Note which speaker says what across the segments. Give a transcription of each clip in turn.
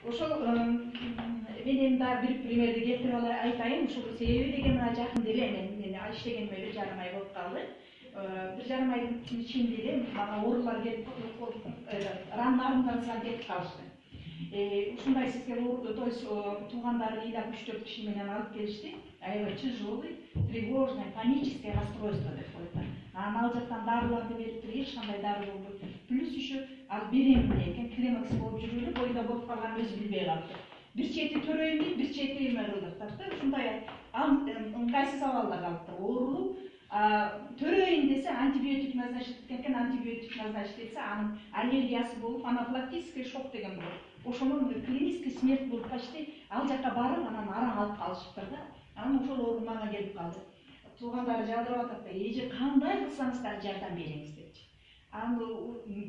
Speaker 1: ошол мен эми дагы бир примерди келтирип айтайын. Ушул себеби деген мына жакында эле мен иштегениме 1,5 ай болуп калды. 1,5 айдын ичинде эле мага оорулар келип, раннарымдан кетип калышты. Ушундай сизге то есть туугандары ыйлап 3-4 киши менен алып келишти. Аябай тяжелый, тревожный, паническое расстройство деп коет. Анан ал жактан дарыларды бериптир, эч кандай дары болбойт. Плюс еще ал беременный экен, климакс болуп жүрүп, бойдо болуп калган өзү билбей калыптыр. Бир чети төрөйүн дейт, бир чети эме кылдыктыр да. Ушундай ал ыңгайсыз абалда калыптыр. Оорулуп, төрөйүн десе антибиотик назначить эткен, антибиотик назначить этсе анын аллергиясы болуп, анафилактический шок деген болот. Ошонун клинический смерть болуп почти ал жака барып, анан араң алып калышыптыр да. Анан ошол оору мага келип калды. Туугандары жалдырып атат да, эже кандай кылсаңыздар жардам бериңиз депчи. Аны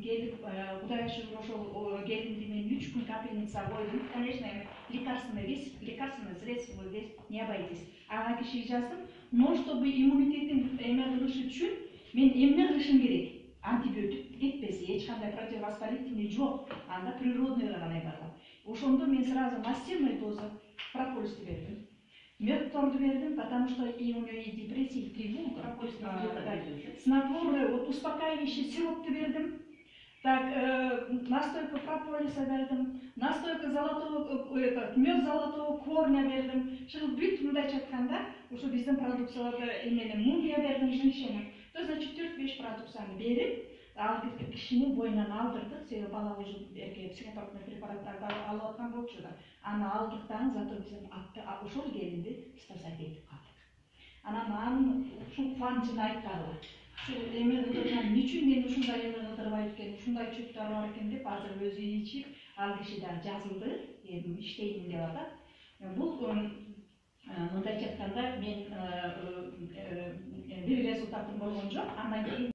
Speaker 1: келип, Кудайга шүгүр, ошол келинди мен 3 күн капельница койдум. Конечно, лекарственное средство не обойтись. Ага кишиге жаздым, но чтобы иммунитетин эме кылыш үчүн мен эмне кылышым керек? Антибиотик кетпесе, эч кандай противовоспалительный жок. Анда природный гана эме бар. Ошондо мен сразу массивный доза прополисти бердим. Медторду бердим, потому что и у нее и депрессия, и тревога. Снотворное, вот успокаивающий сиропты бердим. Так, настойка прополиса бердим, настойка золотого, мед золотого корня бердим. Шыл бүт мындай чатканда, ушу биздин продукцияларда эмени мумия бердим, женщина. То значит 4-5 продукцияны берип, ал кишини боюнан алдырдык, себеби бала уже психотропный препараттарды алып аткан болчу да. Аны алдыктан, зато биз ошол келинди спасать этип калдык. Анан ушул кубанычын айткалы. Ушул эме кылдырган үчүн мен ушундай эме кылдырбайт экен, ушундай чөптөр бар экен деп азыр өзү ичип, ал киши да жазылды, эми иштейм деп атат. Бул мындай айтканда мен бир результатым болгон жок. Андан кийин